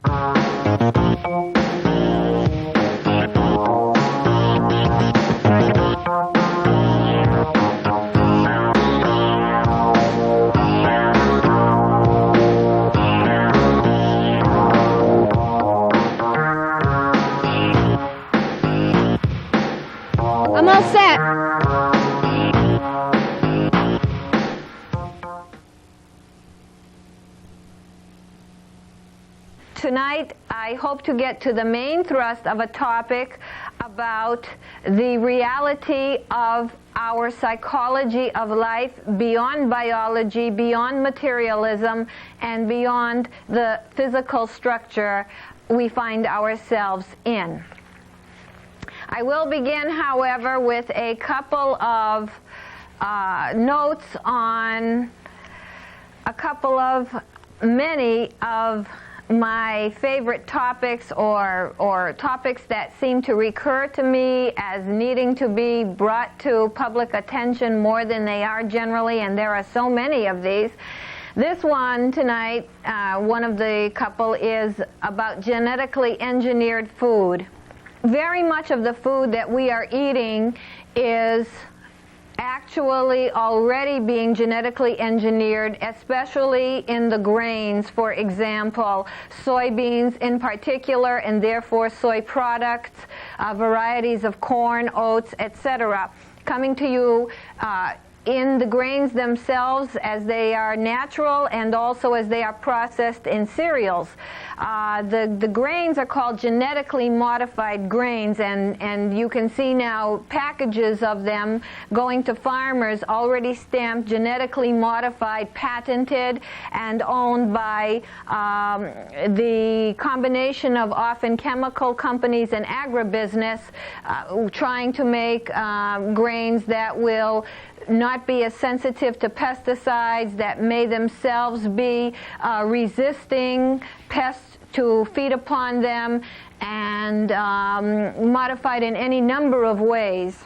I'm all set. Tonight, I hope to get to the main thrust of a topic about the reality of our psychology of life beyond biology, beyond materialism, and beyond the physical structure we find ourselves in. I will begin, however, with a couple of notes on a couple of many of my favorite topics or topics that seem to recur to me as needing to be brought to public attention more than they are generally, and there are so many of these. This one tonight, one of the couple, is about genetically engineered food. Very much of the food that we are eating is actually already being genetically engineered, especially in the grains, for example, soybeans in particular, and therefore soy products, varieties of corn, oats, etc. Coming to you in the grains themselves as they are natural and also as they are processed in cereals. The grains are called genetically modified grains, and you can see now packages of them going to farmers already stamped genetically modified, patented, and owned by the combination of often chemical companies and agribusiness trying to make grains that will not be as sensitive to pesticides, that may themselves be resisting pests to feed upon them, and modified in any number of ways.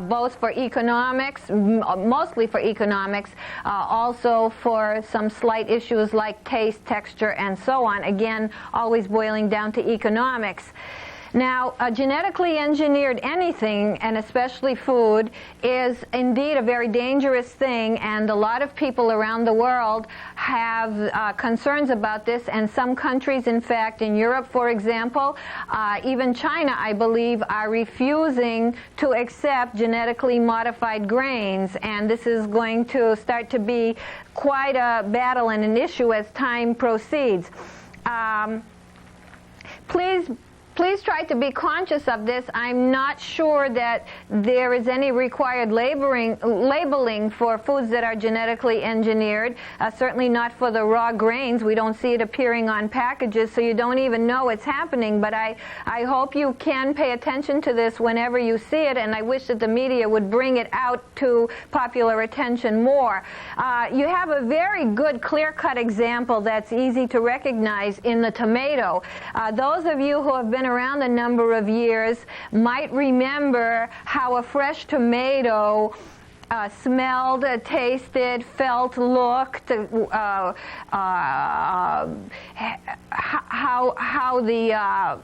Both for economics, mostly for economics, also for some slight issues like taste, texture, and so on. Again, always boiling down to economics. Now, genetically engineered anything, and especially food, is indeed a very dangerous thing, and a lot of people around the world have concerns about this, and some countries, in fact, in Europe, for example, even China, I believe, are refusing to accept genetically modified grains, and this is going to start to be quite a battle and an issue as time proceeds. Please try to be conscious of this. I'm not sure that there is any required labeling for foods that are genetically engineered, certainly not for the raw grains. We don't see it appearing on packages, so you don't even know it's happening. But I hope you can pay attention to this whenever you see it, and I wish that the media would bring it out to popular attention more. You have a very good clear-cut example that's easy to recognize in the tomato. Those of you who have been around a number of years might remember how a fresh tomato smelled, tasted, felt, looked, how the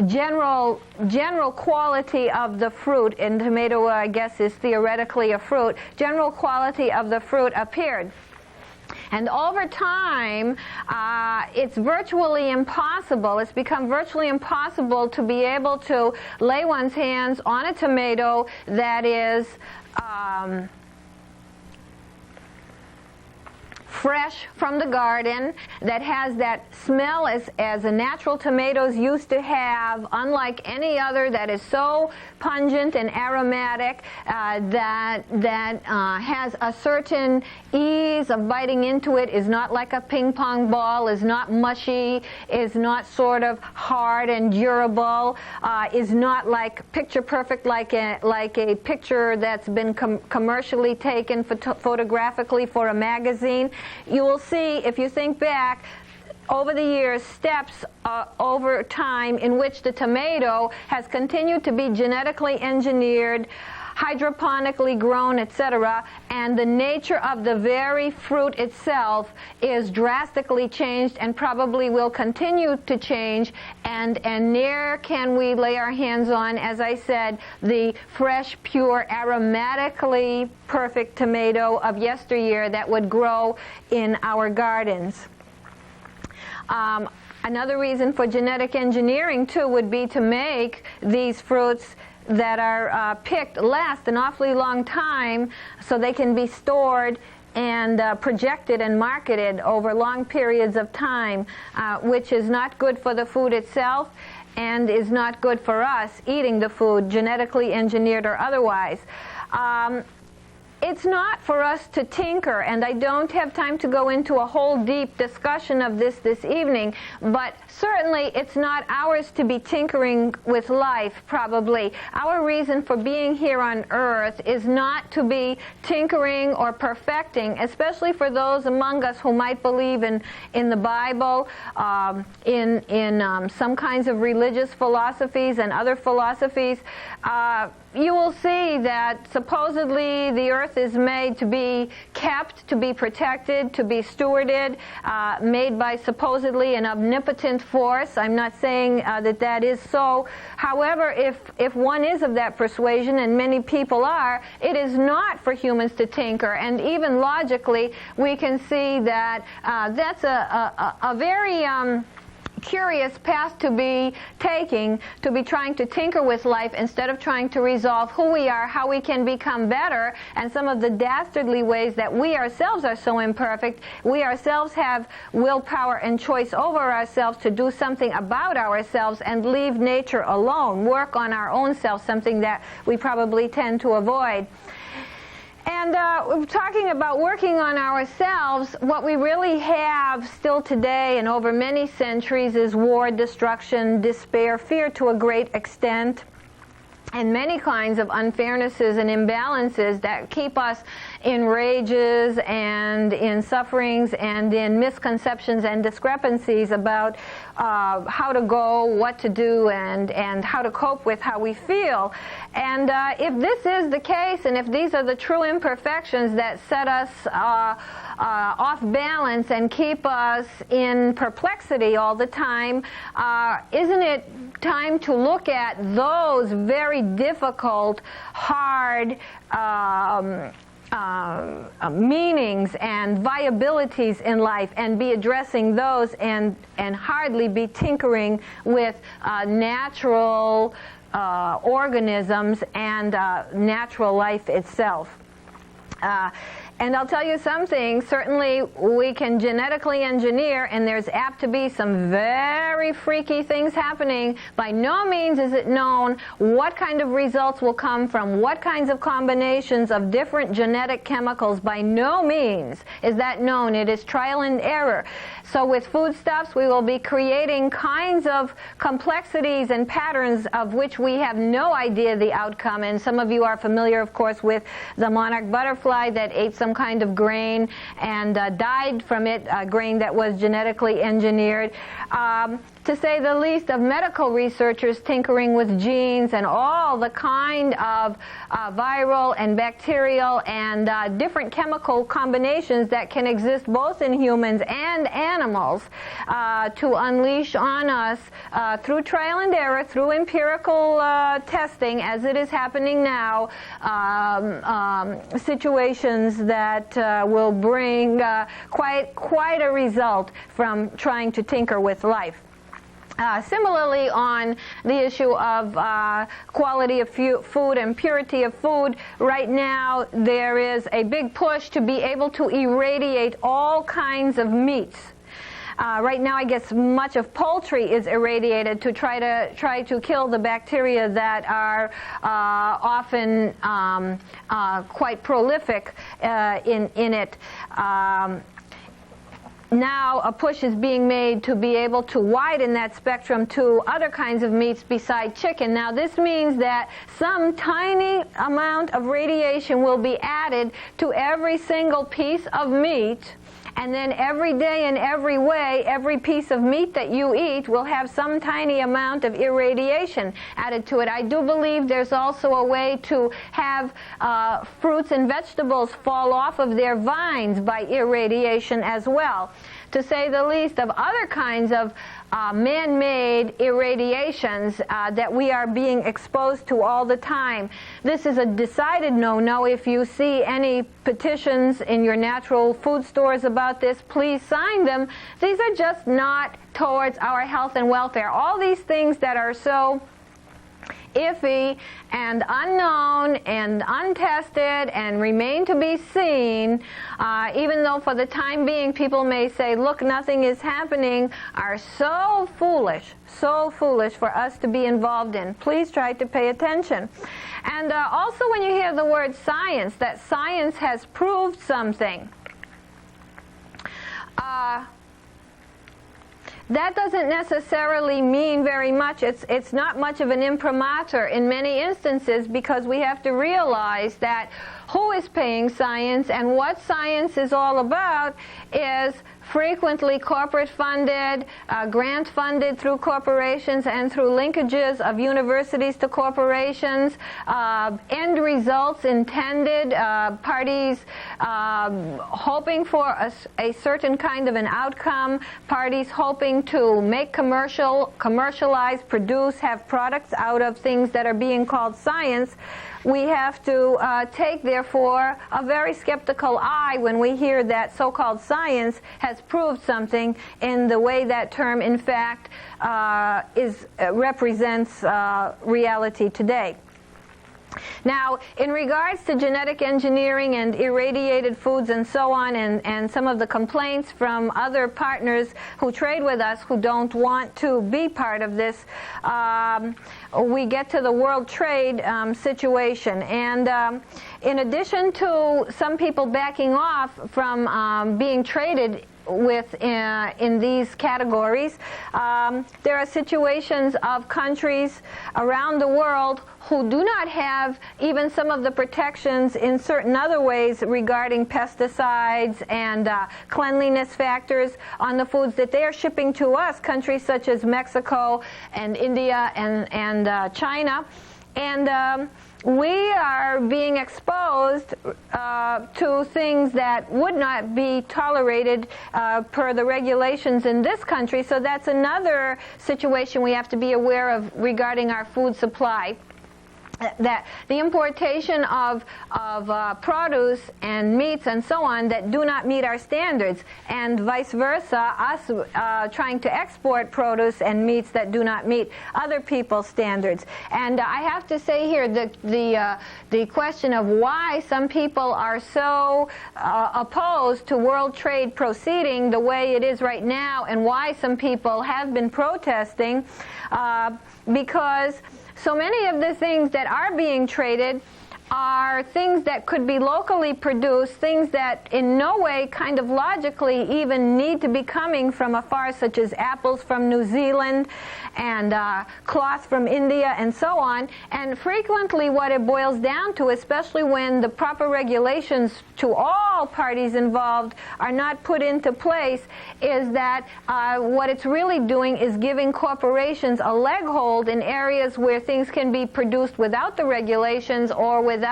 general quality of the fruit, and tomato, I guess, is theoretically a fruit, general quality of the fruit appeared. And over time, it's virtually impossible, it's become virtually impossible to be able to lay one's hands on a tomato that is fresh from the garden, that has that smell as a natural tomatoes used to have, unlike any other, that is so pungent and aromatic, that has a certain ease of biting into it, is not like a ping pong ball, is not mushy, is not sort of hard and durable, is not like picture perfect, like a picture that's been commercially taken photographically for a magazine. You will see, if you think back, over the years, steps over time in which the tomato has continued to be genetically engineered, hydroponically grown, etc., and the nature of the very fruit itself is drastically changed and probably will continue to change, and ne'er can we lay our hands on, as I said, the fresh, pure, aromatically perfect tomato of yesteryear that would grow in our gardens. Another reason for genetic engineering, too, would be to make these fruits that are picked last an awfully long time so they can be stored and projected and marketed over long periods of time, which is not good for the food itself and is not good for us eating the food, genetically engineered or otherwise. It's not for us to tinker, and I don't have time to go into a whole deep discussion of this evening, but certainly it's not ours to be tinkering with life, probably. Our reason for being here on earth is not to be tinkering or perfecting, especially for those among us who might believe in the Bible, in some kinds of religious philosophies and other philosophies. You will see that supposedly the earth is made to be kept, to be protected, to be stewarded, made by supposedly an omnipotent force. I'm not saying that is so. However, if one is of that persuasion, and many people are, it is not for humans to tinker. And even logically, we can see that that's a very curious path to be taking, to be trying to tinker with life instead of trying to resolve who we are, how we can become better, and some of the dastardly ways that we ourselves are so imperfect. We ourselves have willpower and choice over ourselves to do something about ourselves and leave nature alone, work on our own self, something that we probably tend to avoid. And talking about working on ourselves, what we really have still today and over many centuries is war, destruction, despair, fear to a great extent, and many kinds of unfairnesses and imbalances that keep us in rages and in sufferings and in misconceptions and discrepancies about how to go, what to do, and how to cope with how we feel. And if this is the case, and if these are the true imperfections that set us off balance and keep us in perplexity all the time, isn't it time to look at those very difficult, hard meanings and viabilities in life and be addressing those and hardly be tinkering with natural organisms and natural life itself? And I'll tell you something, certainly we can genetically engineer, and there's apt to be some very freaky things happening. By no means is it known what kind of results will come from what kinds of combinations of different genetic chemicals. By no means is that known. It is trial and error. So with foodstuffs, we will be creating kinds of complexities and patterns of which we have no idea the outcome. And some of you are familiar, of course, with the monarch butterfly that ate some kind of grain and died from it, grain that was genetically engineered. To say the least of medical researchers tinkering with genes and all the kind of viral and bacterial and different chemical combinations that can exist both in humans and animals to unleash on us through trial and error, through empirical testing, as it is happening now, situations that will bring quite a result from trying to tinker with life. Similarly, on the issue of quality of food and purity of food, right now there is a big push to be able to irradiate all kinds of meats. Right now, I guess much of poultry is irradiated to try to kill the bacteria that are often quite prolific in it. Now a push is being made to be able to widen that spectrum to other kinds of meats beside chicken. Now this means that some tiny amount of radiation will be added to every single piece of meat, and then every day in every way, every piece of meat that you eat will have some tiny amount of irradiation added to it. I do believe there's also a way to have fruits and vegetables fall off of their vines by irradiation as well, to say the least of other kinds of man-made irradiations that we are being exposed to all the time. This is a decided no-no. If you see any petitions in your natural food stores about this, please sign them. These are just not towards our health and welfare. All these things that are so iffy and unknown and untested and remain to be seen, even though for the time being people may say, look, nothing is happening, are so foolish for us to be involved in. Please try to pay attention. And also when you hear the word science, that science has proved something, that doesn't necessarily mean very much. It's not much of an imprimatur in many instances, because we have to realize that who is paying science and what science is all about is frequently corporate funded, grant funded through corporations and through linkages of universities to corporations, end results intended, parties hoping for a certain kind of an outcome, parties hoping to make commercialize, produce, have products out of things that are being called science. We have to take, therefore, a very skeptical eye when we hear that so-called science has proved something in the way that term, in fact, represents reality today. Now, in regards to genetic engineering and irradiated foods and so on, and some of the complaints from other partners who trade with us who don't want to be part of this, we get to the world trade situation. And in addition to some people backing off from being traded with in these categories, there are situations of countries around the world who do not have even some of the protections in certain other ways regarding pesticides and cleanliness factors on the foods that they are shipping to us, countries such as Mexico and India and China. And we are being exposed to things that would not be tolerated per the regulations in this country. So that's another situation we have to be aware of regarding our food supply. That the importation of produce and meats and so on that do not meet our standards, and vice versa, us trying to export produce and meats that do not meet other people's standards. And I have to say here, the question of why some people are so opposed to world trade proceeding the way it is right now, and why some people have been protesting, because so many of the things that are being traded are things that could be locally produced, things that in no way kind of logically even need to be coming from afar, such as apples from New Zealand and cloth from India and so on. And frequently what it boils down to, especially when the proper regulations to all parties involved are not put into place, is that what it's really doing is giving corporations a leg hold in areas where things can be produced without the regulations or without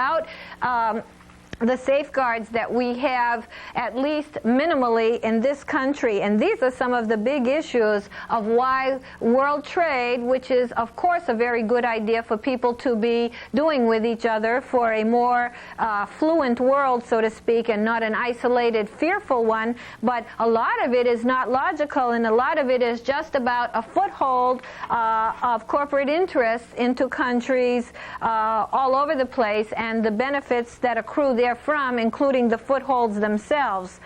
the safeguards that we have, at least minimally, in this country. And these are some of the big issues of why world trade, which is of course a very good idea for people to be doing with each other for a more fluent world, so to speak, and not an isolated, fearful one, but a lot of it is not logical, and a lot of it is just about a foothold of corporate interests into countries all over the place, and the benefits that accrue therefrom, including the footholds themselves.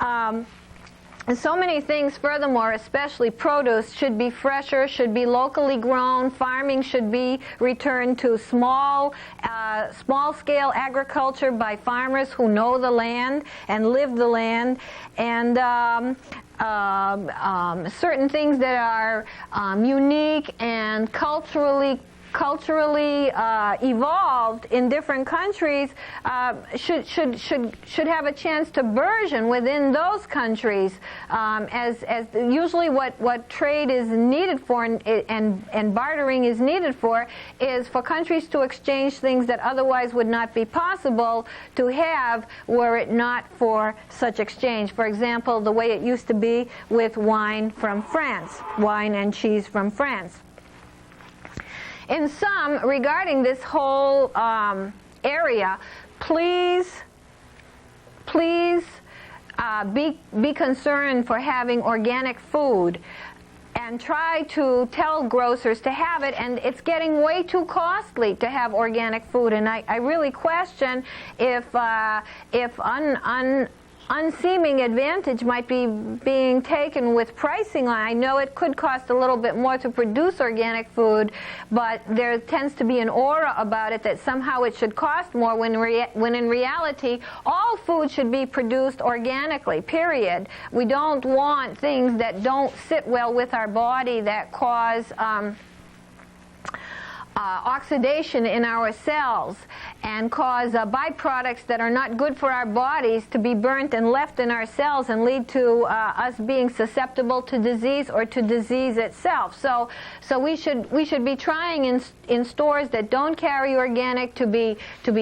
And so many things, furthermore, especially produce, should be fresher, should be locally grown. Farming should be returned to small-scale agriculture by farmers who know the land and live the land. And certain things that are unique and culturally culturally evolved in different countries should have a chance to burgeon within those countries, as usually what trade is needed for and bartering is needed for is for countries to exchange things that otherwise would not be possible to have were it not for such exchange. For example, the way it used to be with wine from France, wine and cheese from France. In sum, regarding this whole area, please be concerned for having organic food, and try to tell grocers to have it, and it's getting way too costly to have organic food, and I really question if unseeming advantage might be being taken with pricing on. I know it could cost a little bit more to produce organic food, but there tends to be an aura about it that somehow it should cost more when in reality all food should be produced organically, period. We don't want things that don't sit well with our body, that cause oxidation in our cells and cause byproducts that are not good for our bodies to be burnt and left in our cells and lead to us being susceptible to disease or to disease itself. So we should be trying in stores that don't carry organic to be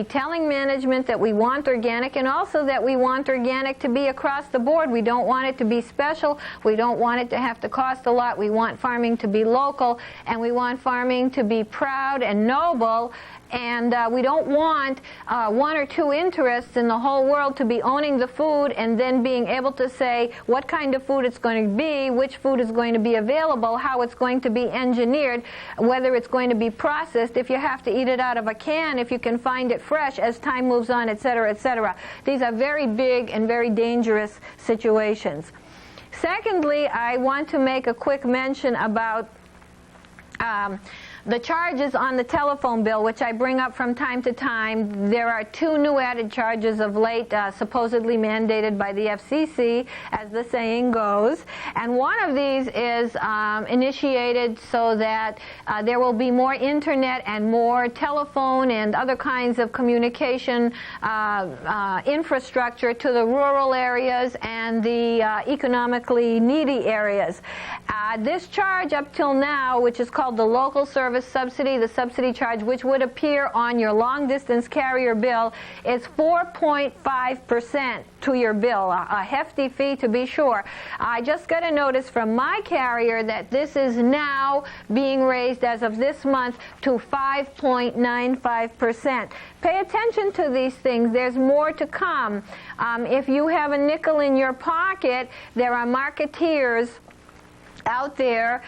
telling management that we want organic, and also that we want organic to be across the board. We don't want it to be special. We don't want it to have to cost a lot. We want farming to be local, and we want farming to be proud and noble, and we don't want one or two interests in the whole world to be owning the food and then being able to say what kind of food it's going to be, which food is going to be available, how it's going to be engineered, whether it's going to be processed, if you have to eat it out of a can, if you can find it fresh as time moves on, etc., etc. These are very big and very dangerous situations. Secondly, I want to make a quick mention about the charges on the telephone bill, which I bring up from time to time. There are two new added charges of late, supposedly mandated by the FCC, as the saying goes. And one of these is initiated so that there will be more internet and more telephone and other kinds of communication infrastructure to the rural areas and the economically needy areas. This charge up till now, which is called the local service subsidy, the subsidy charge, which would appear on your long-distance carrier bill, is 4.5% to your bill, a hefty fee to be sure. I just got a notice from my carrier that this is now being raised as of this month to 5.95%. Pay attention to these things. There's more to come. If you have a nickel in your pocket, there are marketeers out there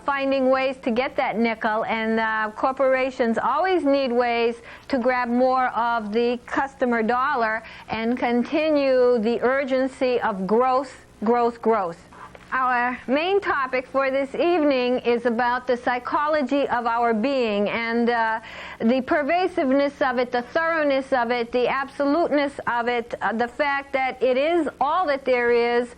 finding ways to get that nickel, and corporations always need ways to grab more of the customer dollar and continue the urgency of growth. Our main topic for this evening is about the psychology of our being and the pervasiveness of it, the thoroughness of it, the absoluteness of it, the fact that it is all that there is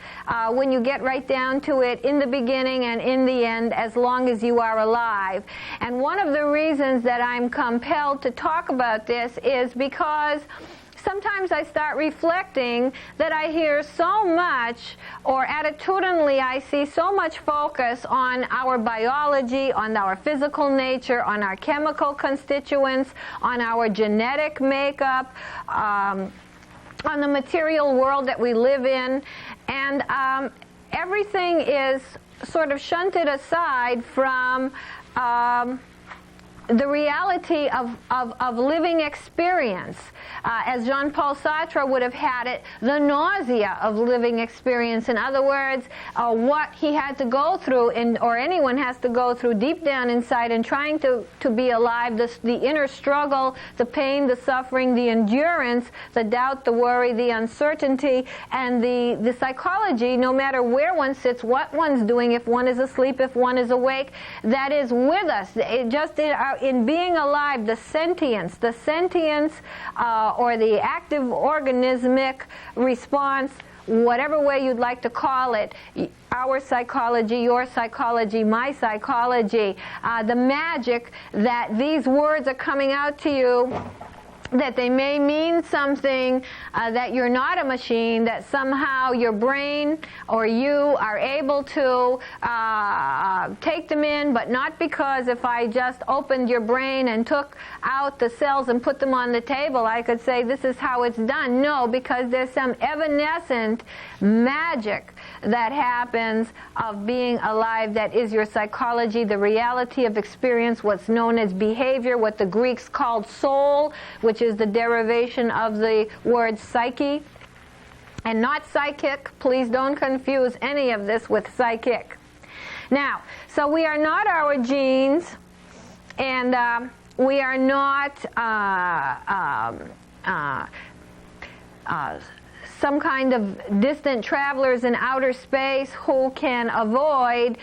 when you get right down to it, in the beginning and in the end, as long as you are alive. And one of the reasons that I'm compelled to talk about this is because sometimes I start reflecting that I hear so much, or attitudinally I see so much focus on our biology, on our physical nature, on our chemical constituents, on our genetic makeup, on the material world that we live in, and everything is sort of shunted aside from the reality of living experience. As Jean-Paul Sartre would have had it, the nausea of living experience. In other words, what he had to go through, or anyone has to go through deep down inside in trying to be alive, the inner struggle, the pain, the suffering, the endurance, the doubt, the worry, the uncertainty, and the psychology, no matter where one sits, what one's doing, if one is asleep, if one is awake, that is with us. It just in being alive, the sentience, or the active organismic response whatever way you'd like to call it, our psychology, your psychology, my psychology, the magic that these words are coming out to you, that they may mean something, that you're not a machine, that somehow your brain or you are able to take them in, but not because if I just opened your brain and took out the cells and put them on the table, I could say this is how it's done. No, because there's some evanescent magic that happens of being alive that is your psychology, the reality of experience, what's known as behavior, what the Greeks called soul, which is the derivation of the word psyche, and not psychic. Please don't confuse any of this with psychic. Now, so we are not our genes, and we are not some kind of distant travelers in outer space who can avoid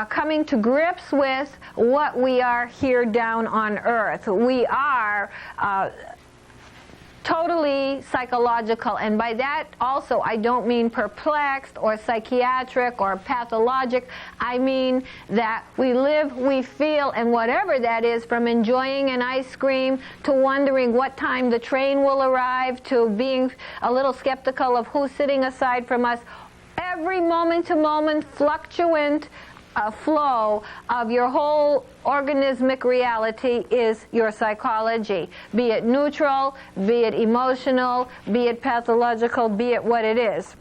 coming to grips with what we are here down on Earth. We are totally psychological, and by that also I don't mean perplexed or psychiatric or pathologic. I mean that we live, we feel, and whatever that is, from enjoying an ice cream to wondering what time the train will arrive to being a little skeptical of who's sitting aside from us, every moment to moment fluctuant flow of your whole organismic reality is your psychology, be it neutral, be it emotional, be it pathological, be it what it is.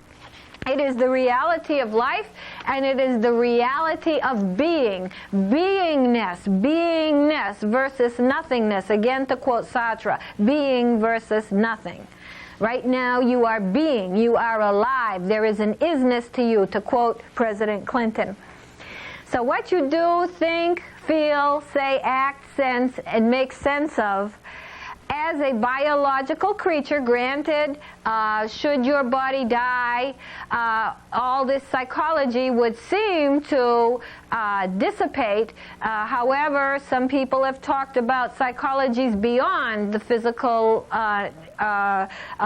It is the reality of life, and it is the reality of being. Beingness versus nothingness. Again, to quote Sartre, being versus nothing. Right now you are being, you are alive. There is an isness to you, to quote President Clinton. So what you do, think, feel, say, act, sense, and make sense of as a biological creature, granted, should your body die, all this psychology would seem to dissipate. However, some people have talked about psychologies beyond the physical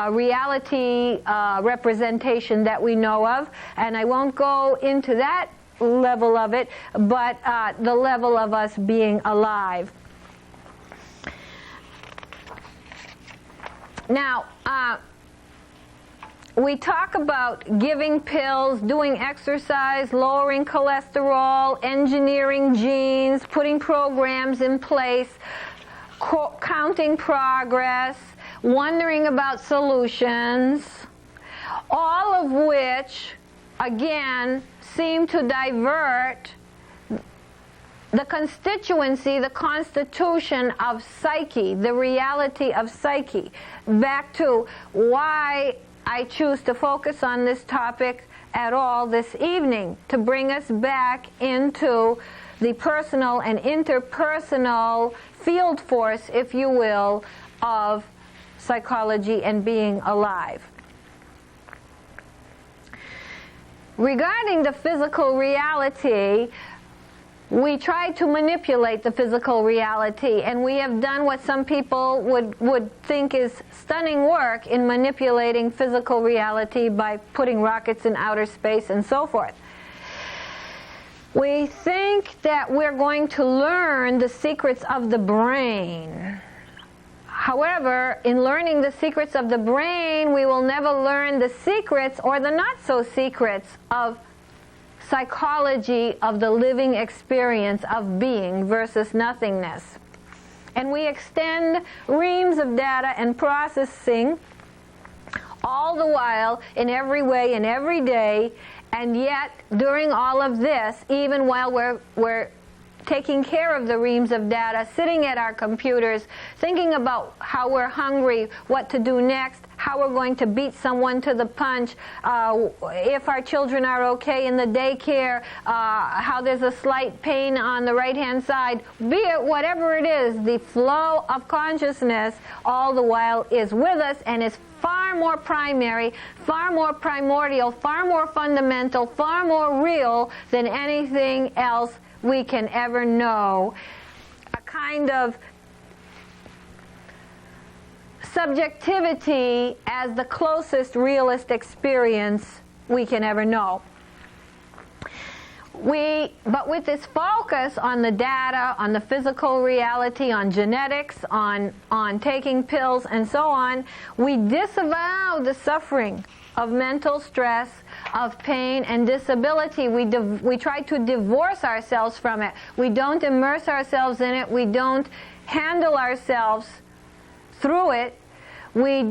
reality representation that we know of, and I won't go into that level of it, but the level of us being alive. Now, we talk about giving pills, doing exercise, lowering cholesterol, engineering genes, putting programs in place, counting progress, wondering about solutions, all of which, again, seem to divert the constituency, the constitution of psyche, the reality of psyche. Back to why I choose to focus on this topic at all this evening, to bring us back into the personal and interpersonal field force, if you will, of psychology and being alive. Regarding the physical reality, we try to manipulate the physical reality, and we have done what some people would think is stunning work in manipulating physical reality by putting rockets in outer space and so forth. We think that we're going to learn the secrets of the brain. However, in learning the secrets of the brain, we will never learn the secrets or the not-so-secrets of psychology of the living experience of being versus nothingness. And we extend reams of data and processing all the while, in every way, in every day, and yet during all of this, even while we're taking care of the reams of data, sitting at our computers, thinking about how we're hungry, what to do next, how we're going to beat someone to the punch, if our children are okay in the daycare, how there's a slight pain on the right-hand side, be it whatever it is, the flow of consciousness all the while is with us and is far more primary, far more primordial, far more fundamental, far more real than anything else we can ever know. A kind of subjectivity as the closest realist experience we can ever know. But with this focus on the data, on the physical reality, on genetics, on taking pills, and so on, we disavow the suffering of mental stress, of pain and disability. We try to divorce ourselves from it. We don't immerse ourselves in it. We don't handle ourselves through it. We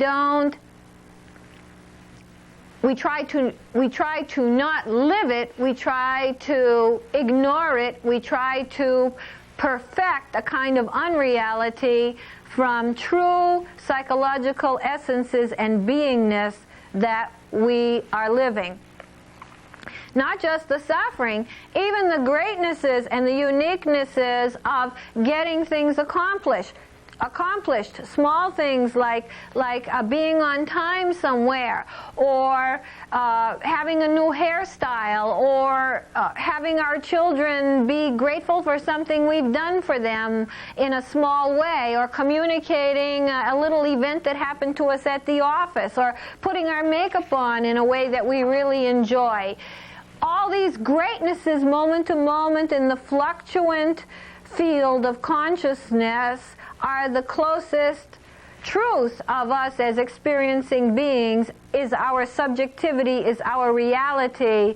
try to not live it. We try to ignore it. We try to perfect a kind of unreality from true psychological essences and beingness that we are living. Not just the suffering, even the greatnesses and the uniquenesses of getting things accomplished. Small things like being on time somewhere, or having a new hairstyle, or having our children be grateful for something we've done for them in a small way, or communicating a little event that happened to us at the office, or putting our makeup on in a way that we really enjoy. All these greatnesses moment to moment in the fluctuant field of consciousness are the closest truth of us as experiencing beings, is our subjectivity, is our reality,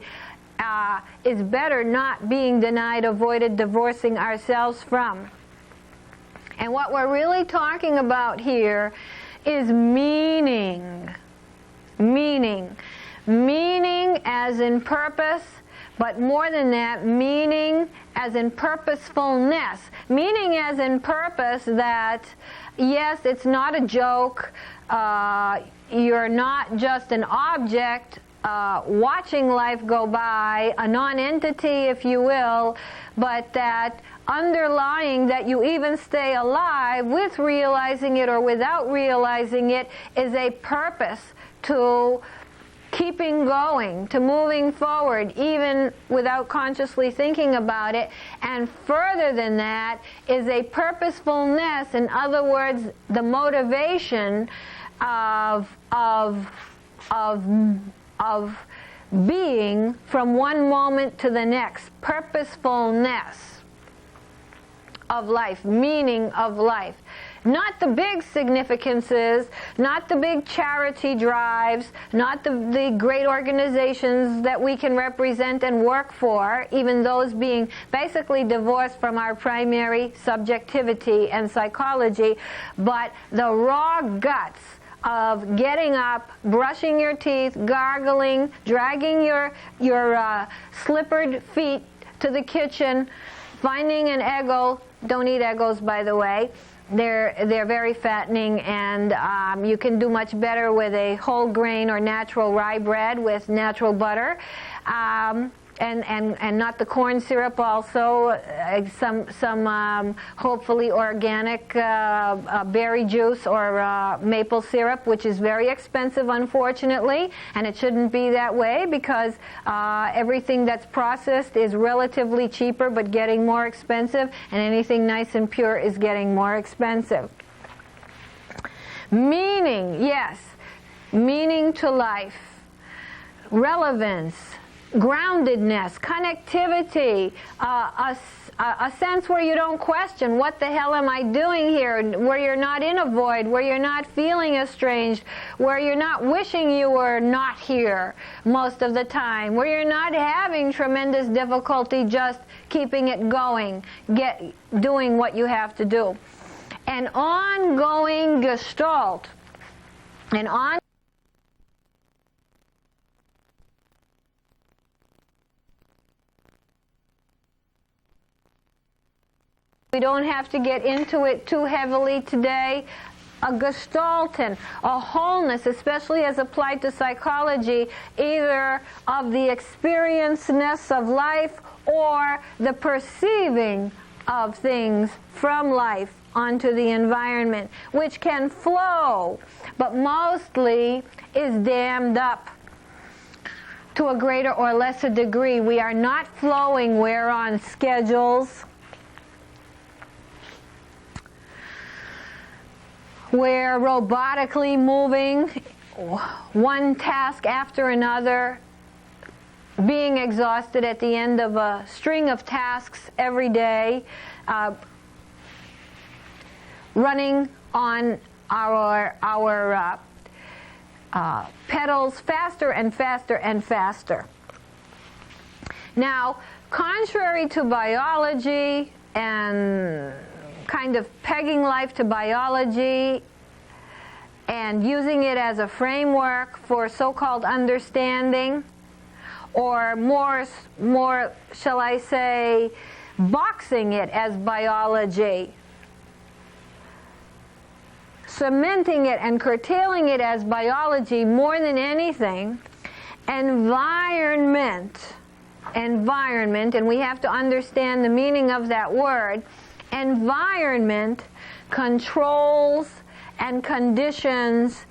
is better not being denied, avoided, divorcing ourselves from. And what we're really talking about here is meaning. Meaning as in purpose, but more than that, meaning as in purposefulness. Meaning as in purpose that, yes, it's not a joke. You're not just an object watching life go by, a non-entity, if you will, but that underlying that you even stay alive with realizing it or without realizing it is a purpose to keeping going, to moving forward, even without consciously thinking about it. And further than that is a purposefulness, in other words, the motivation of being from one moment to the next. Purposefulness of life, meaning of life. Not the big significances, not the big charity drives, not the great organizations that we can represent and work for, even those being basically divorced from our primary subjectivity and psychology, but the raw guts of getting up, brushing your teeth, gargling, dragging your slippered feet to the kitchen, finding an Eggo. Don't eat Eggos, by the way. They're very fattening, and you can do much better with a whole grain or natural rye bread with natural butter, and not the corn syrup. Also, some hopefully organic berry juice or maple syrup, which is very expensive, unfortunately, and it shouldn't be that way because everything that's processed is relatively cheaper but getting more expensive, and anything nice and pure is getting more expensive. Meaning, yes, meaning to life, relevance, groundedness, connectivity, a sense where you don't question, what the hell am I doing here, where you're not in a void, where you're not feeling estranged, where you're not wishing you were not here most of the time, where you're not having tremendous difficulty just keeping it going, doing what you have to do. An ongoing gestalt, we don't have to get into it too heavily today. A gestalten, a wholeness, especially as applied to psychology, either of the experienceness of life or the perceiving of things from life onto the environment, which can flow, but mostly is dammed up to a greater or lesser degree. We are not flowing, we're on schedules. we're robotically moving one task after another, being exhausted at the end of a string of tasks every day, running on our pedals faster and faster and faster. Now, contrary to biology and kind of pegging life to biology and using it as a framework for so-called understanding, or more, shall I say, boxing it as biology, cementing it and curtailing it as biology more than anything, environment, and we have to understand the meaning of that word. Environment controls and conditions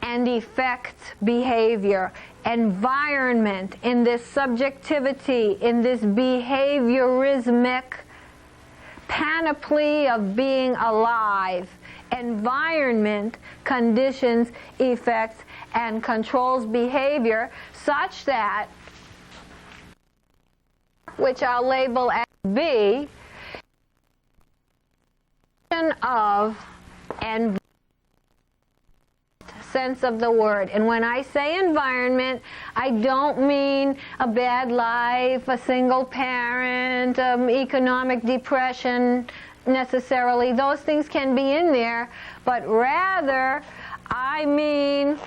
and affects behavior. Environment, in this subjectivity, in this behaviorismic panoply of being alive, environment conditions, affects, and controls behavior such that, which I'll label as B, of and sense of the word. And when I say environment, I don't mean a bad life, a single parent, economic depression necessarily. Those things can be in there, but rather I mean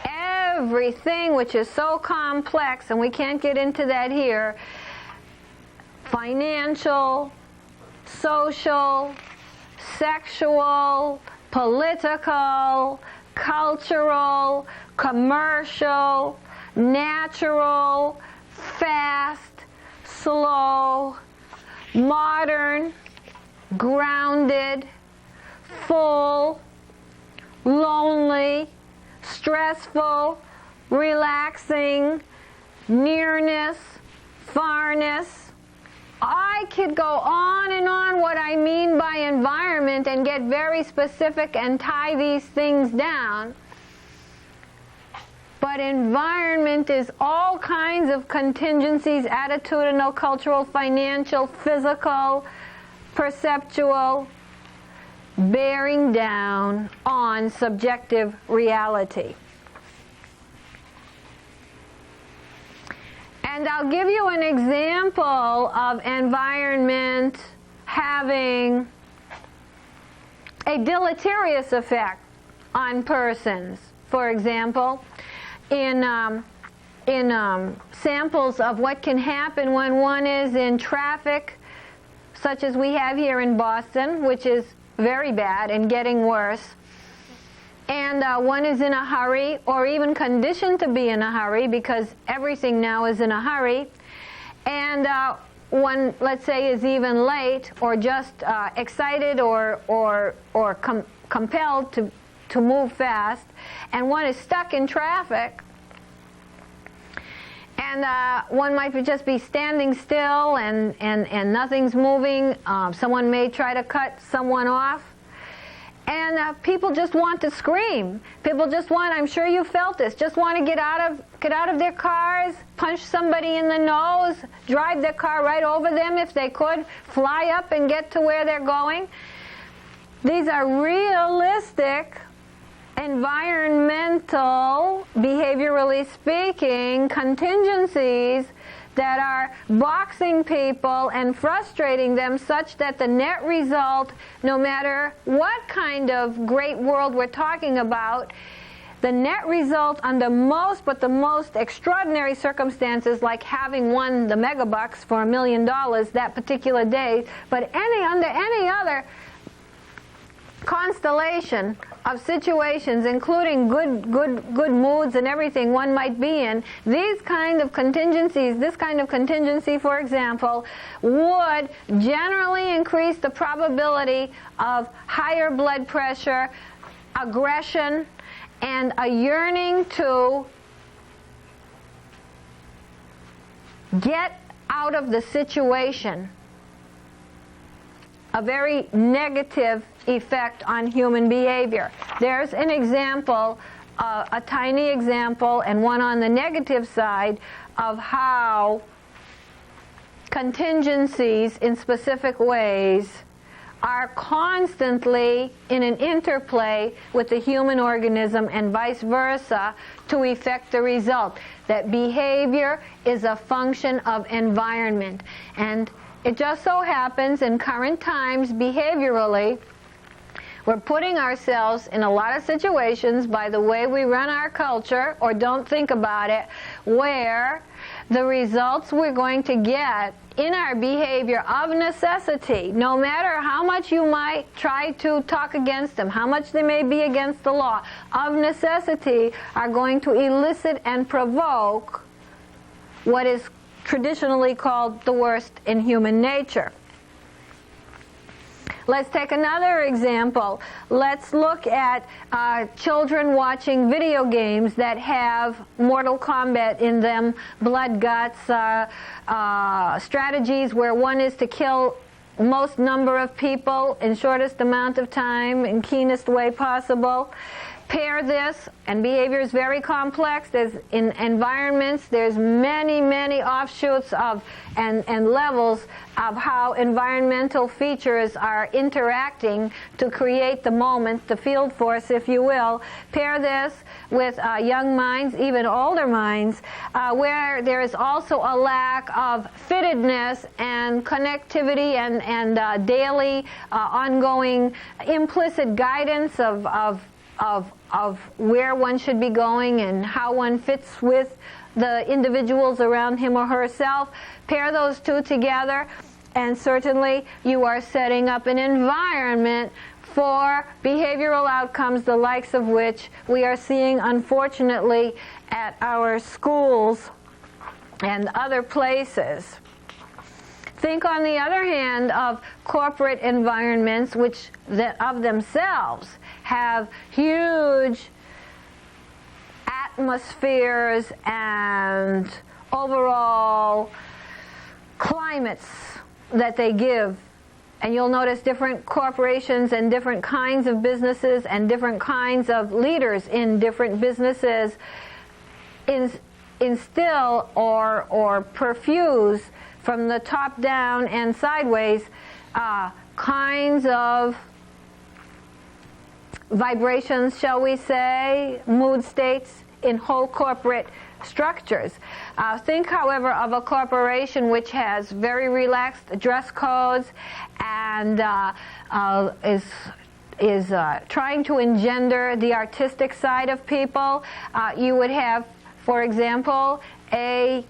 everything which is so complex, and we can't get into that here: financial, social, sexual, political, cultural, commercial, natural, fast, slow, modern, grounded, full, lonely, stressful, relaxing, nearness, farness. I could go on and on what I mean by environment and get very specific and tie these things down. But environment is all kinds of contingencies: attitudinal, cultural, financial, physical, perceptual, bearing down on subjective reality. And I'll give you an example of environment having a deleterious effect on persons. For example, in samples of what can happen when one is in traffic, such as we have here in Boston, which is very bad and getting worse, and one is in a hurry, or even conditioned to be in a hurry, because everything now is in a hurry, and one, let's say, is even late, or just excited or compelled to move fast, and one is stuck in traffic, and one might just be standing still and nothing's moving. Someone may try to cut someone off. And people just want to scream. People just want, I'm sure you felt this, just want to get out of their cars, punch somebody in the nose, drive their car right over them if they could, fly up and get to where they're going. These are realistic, environmental, behaviorally speaking, contingencies that are boxing people and frustrating them such that the net result, no matter what kind of great world we're talking about, the net result under the most extraordinary circumstances, like having won the megabucks for $1 million that particular day, but under any other constellation of situations, including good moods and everything one might be in, these kind of contingencies, this kind of contingency, for example, would generally increase the probability of higher blood pressure, aggression, and a yearning to get out of the situation, a very negative effect on human behavior. There's an example, a tiny example, and one on the negative side of how contingencies in specific ways are constantly in an interplay with the human organism and vice versa to effect the result. That behavior is a function of environment. And it just so happens in current times, behaviorally, we're putting ourselves in a lot of situations by the way we run our culture, or don't think about it, where the results we're going to get in our behavior of necessity, no matter how much you might try to talk against them, how much they may be against the law, of necessity are going to elicit and provoke what is traditionally called the worst in human nature. Let's take another example. Let's look at children watching video games that have Mortal Kombat in them, blood, guts, strategies where one is to kill most number of people in shortest amount of time, in keenest way possible. Pair this, and behavior is very complex. There's in environments, there's many, many offshoots of and levels of how environmental features are interacting to create the moment, the field force, if you will. Pair this with young minds, even older minds, where there is also a lack of fittedness and connectivity and daily ongoing implicit guidance of where one should be going and how one fits with the individuals around him or herself. Pair those two together, and certainly you are setting up an environment for behavioral outcomes, the likes of which we are seeing, unfortunately, at our schools and other places. Think, on the other hand, of corporate environments which of themselves have huge atmospheres and overall climates that they give. And you'll notice different corporations and different kinds of businesses and different kinds of leaders in different businesses instill or perfuse from the top down and sideways kinds of vibrations, shall we say, mood states in whole corporate structures. Think, however, of a corporation which has very relaxed dress codes and is trying to engender the artistic side of people. You would have, for example, a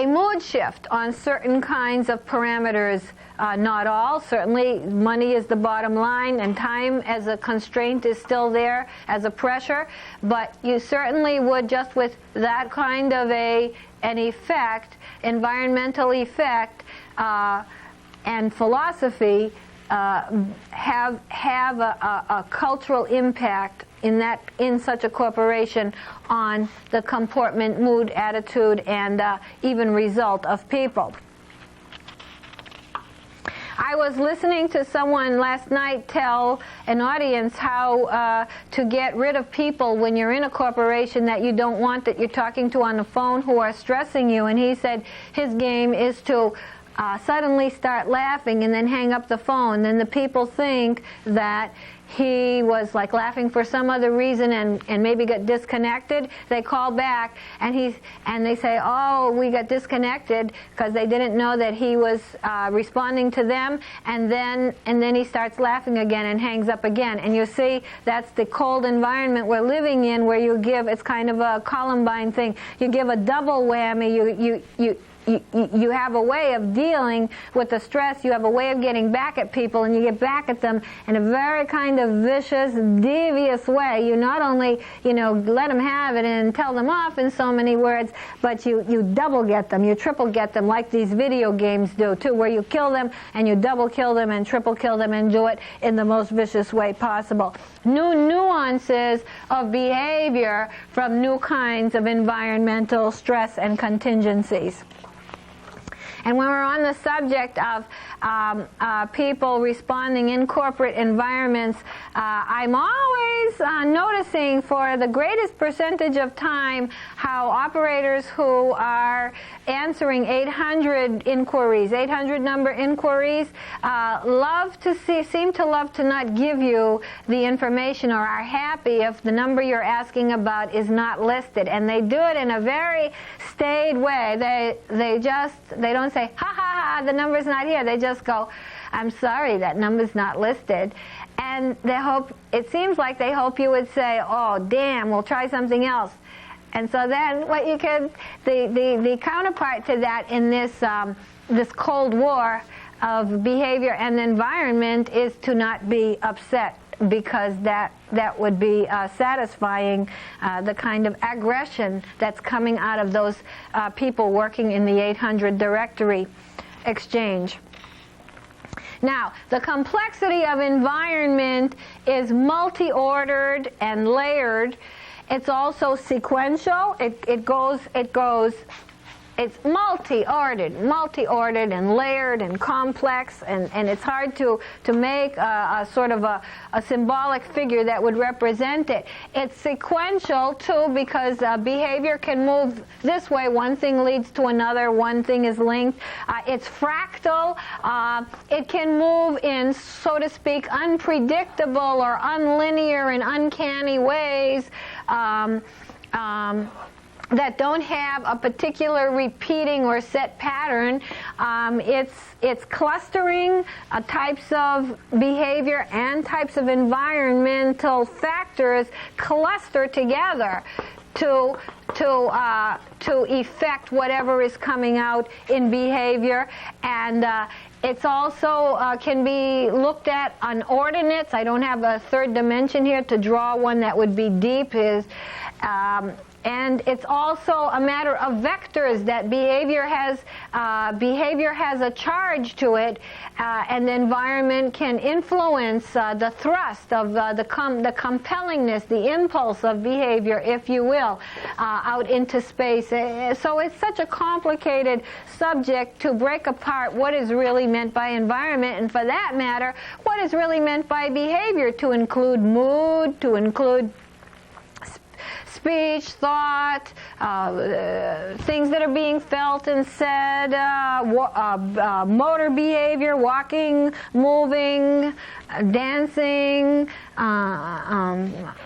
mood shift on certain kinds of parameters. Not all. Certainly money is the bottom line, and time as a constraint is still there as a pressure, but you certainly would, just with that kind of an effect, environmental effect, and philosophy, have a cultural impact in such a corporation on the comportment, mood, attitude, and even result of people. I was listening to someone last night tell an audience how to get rid of people when you're in a corporation that you don't want, that you're talking to on the phone, who are stressing you. And he said his game is to suddenly start laughing and then hang up the phone. Then the people think that he was like laughing for some other reason and maybe got disconnected. They call back and they say, oh, we got disconnected, because they didn't know that he was responding to them, and then he starts laughing again and hangs up again. And you see, that's the cold environment we're living in, where you give, it's kind of a Columbine thing, you give a double whammy. You have a way of dealing with the stress. You have a way of getting back at people, and you get back at them in a very kind of vicious, devious way. You not only, let them have it and tell them off in so many words, but you double get them, you triple get them, like these video games do too, where you kill them and you double kill them and triple kill them and do it in the most vicious way possible. New nuances of behavior from new kinds of environmental stress and contingencies. And when we're on the subject of people responding in corporate environments, I'm always noticing for the greatest percentage of time how operators who are answering 800 inquiries, 800 number inquiries, seem to love to not give you the information, or are happy if the number you're asking about is not listed. And they do it in a very staid way. They don't say, ha ha ha, the number's not here. They just go, I'm sorry, that number's not listed. And it seems like they hope you would say, oh damn, we'll try something else. And so then the counterpart to that in this Cold War of behavior and environment is to not be upset, because that would be satisfying the kind of aggression that's coming out of those people working in the 800 directory exchange. Now, the complexity of environment is multi-ordered and layered. It's also sequential. It's multi-ordered and layered and complex, and it's hard to make a sort of a symbolic figure that would represent it. It's sequential too, because behavior can move this way. One thing leads to another. One thing is linked. It's fractal. It can move in, so to speak, unpredictable or unlinear and uncanny ways. That don't have a particular repeating or set pattern. It's clustering types of behavior and types of environmental factors cluster together to effect whatever is coming out in behavior. And it's also can be looked at on ordinates. I don't have a third dimension here to draw one that would be deep. And it's also a matter of vectors, that behavior has a charge to it, and the environment can influence the thrust of the compellingness, the impulse of behavior, if you will, out into space. So it's such a complicated subject to break apart what is really meant by environment, and for that matter, what is really meant by behavior, to include mood, to include speech, thought, things that are being felt and said, motor behavior, walking, moving, dancing,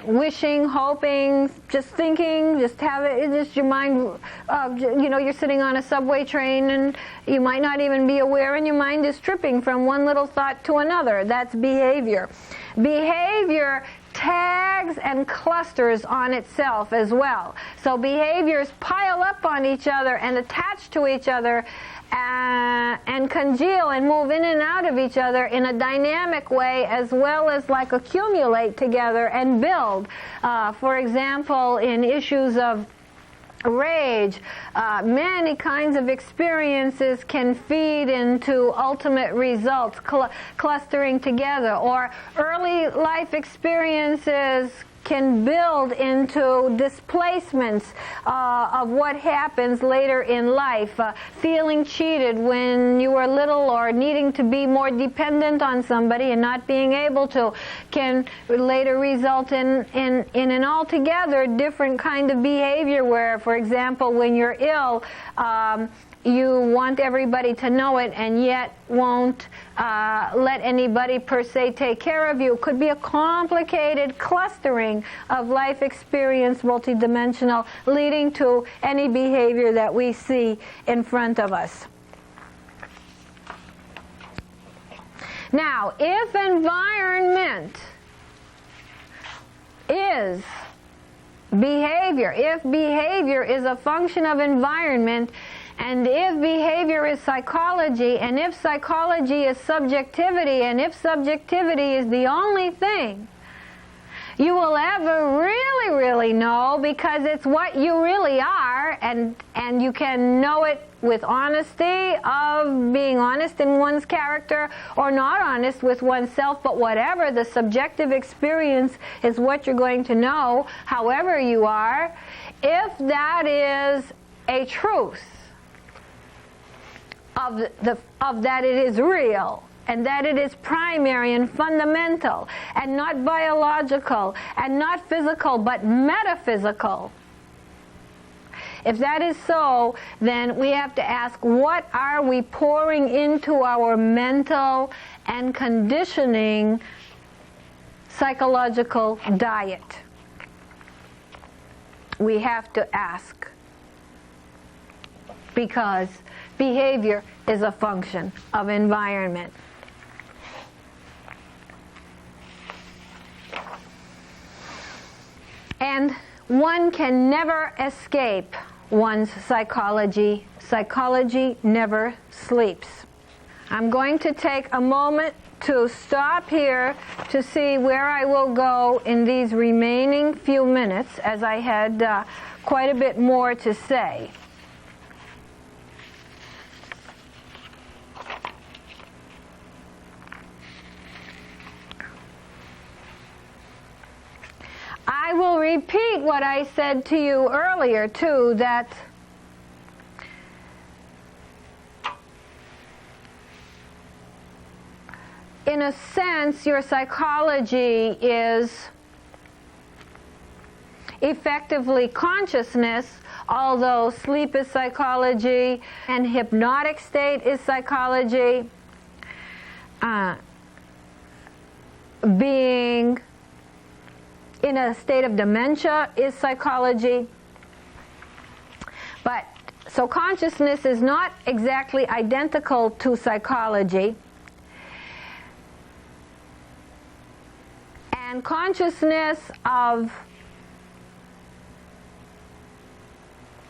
wishing, hoping, just thinking, just have it, just your mind, you're sitting on a subway train and you might not even be aware, and your mind is tripping from one little thought to another. That's behavior. Behavior tags and clusters on itself as well. So behaviors pile up on each other and attach to each other and congeal and move in and out of each other in a dynamic way, as well as like accumulate together and build. For example, in issues of rage, many kinds of experiences can feed into ultimate results, clustering together, or early life experiences can build into displacements of what happens later in life. Feeling cheated when you were little, or needing to be more dependent on somebody and not being able to, can later result in an altogether different kind of behavior where, for example, when you're ill, you want everybody to know it and yet won't let anybody per se take care of you. Could be a complicated clustering of life experience, multidimensional, leading to any behavior that we see in front of us. Now, if environment is behavior, if behavior is a function of environment, and if behavior is psychology, and if psychology is subjectivity, and if subjectivity is the only thing you will ever really, really know, because it's what you really are, and you can know it with honesty of being honest in one's character, or not honest with oneself, but whatever the subjective experience is what you're going to know, however you are. If that is a truth of that it is real, and that it is primary and fundamental, and not biological, and not physical, but metaphysical. If that is so, then we have to ask, what are we pouring into our mental and conditioning psychological diet? We have to ask, because behavior is a function of environment. And one can never escape one's psychology. Psychology never sleeps. I'm going to take a moment to stop here to see where I will go in these remaining few minutes, as I had quite a bit more to say. I will repeat what I said to you earlier, too, that in a sense, your psychology is effectively consciousness, although sleep is psychology and hypnotic state is psychology. Being in a state of dementia is psychology. But so consciousness is not exactly identical to psychology. And consciousness of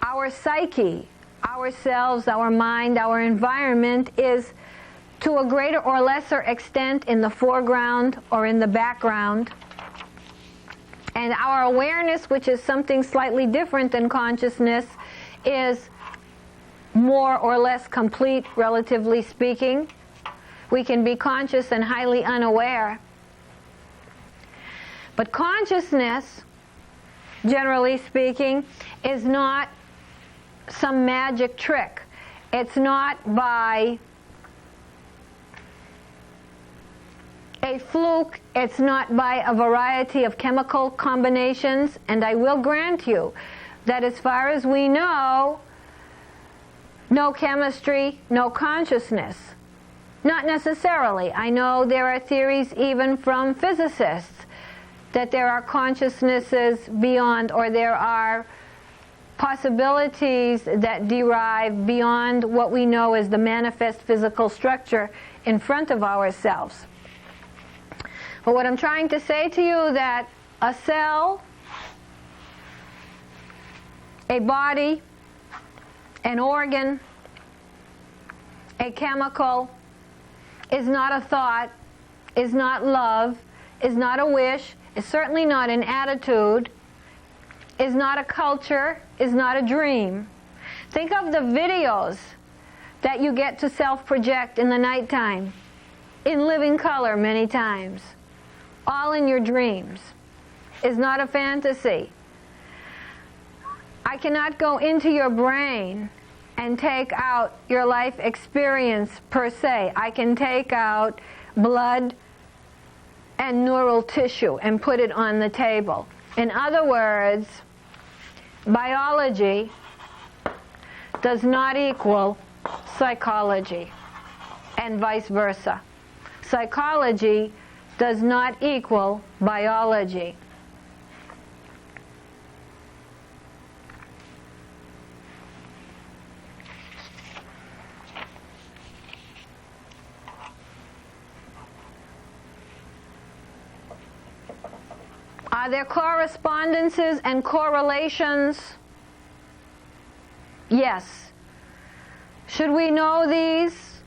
our psyche, ourselves, our mind, our environment is to a greater or lesser extent in the foreground or in the background. And our awareness, which is something slightly different than consciousness, is more or less complete, relatively speaking. We can be conscious and highly unaware. But consciousness, generally speaking, is not some magic trick. It's not by a fluke, it's not by a variety of chemical combinations, and I will grant you that as far as we know, no chemistry, no consciousness. Not necessarily. I know there are theories even from physicists that there are consciousnesses beyond, or there are possibilities that derive beyond what we know as the manifest physical structure in front of ourselves. But what I'm trying to say to you that a cell, a body, an organ, a chemical, is not a thought, is not love, is not a wish, is certainly not an attitude, is not a culture, is not a dream. Think of the videos that you get to self-project in the nighttime, in living color many times, all in your dreams. Is not a fantasy. I cannot go into your brain and take out your life experience per se. I can take out blood and neural tissue and put it on the table. In other words, biology does not equal psychology, and vice versa. Psychology does not equal biology. Are there correspondences and correlations? Yes. Should we know these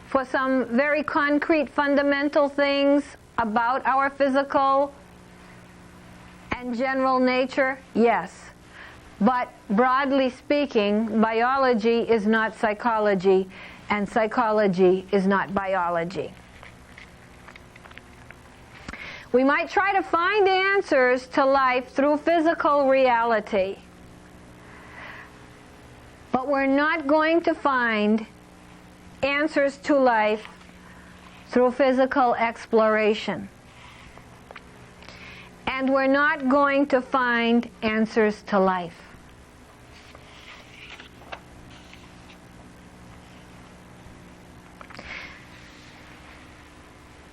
for some very concrete fundamental things about our physical and general nature? Yes. But broadly speaking, biology is not psychology, and psychology is not biology. We might try to find answers to life through physical reality, but we're not going to find answers to life through physical exploration. And we're not going to find answers to life.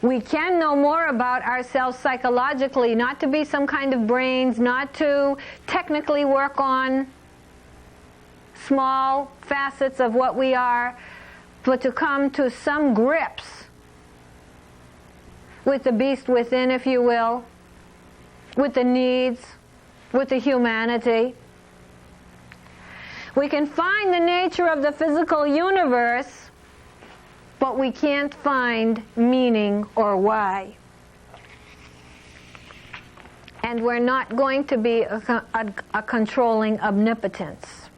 We can know more about ourselves psychologically, not to be some kind of brains, not to technically work on small facets of what we are, but to come to some grips with the beast within, if you will, with the needs, with the humanity. We can find the nature of the physical universe, but we can't find meaning or why. And we're not going to be a controlling omnipotence.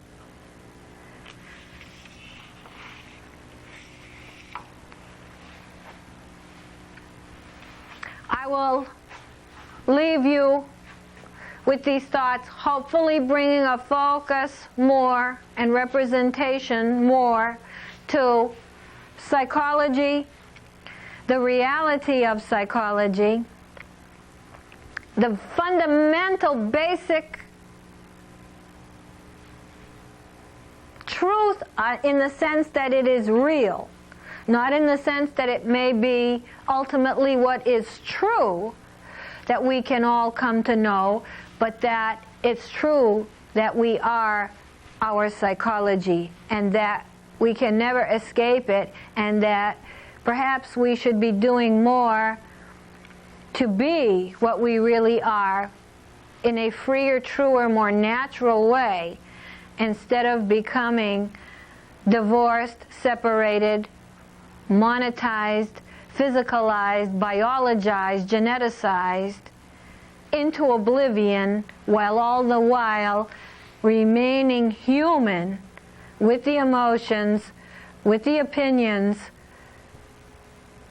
I will leave you with these thoughts, hopefully bringing a focus more and representation more to psychology, the reality of psychology, the fundamental basic truth in the sense that it is real, not in the sense that it may be ultimately what is true that we can all come to know, but that it's true that we are our psychology and that we can never escape it, and that perhaps we should be doing more to be what we really are in a freer, truer, more natural way, instead of becoming divorced, separated, monetized, physicalized, biologized, geneticized into oblivion, while all the while remaining human with the emotions, with the opinions,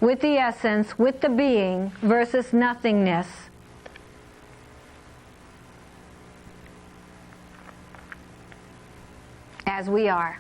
with the essence, with the being, versus nothingness. As we are.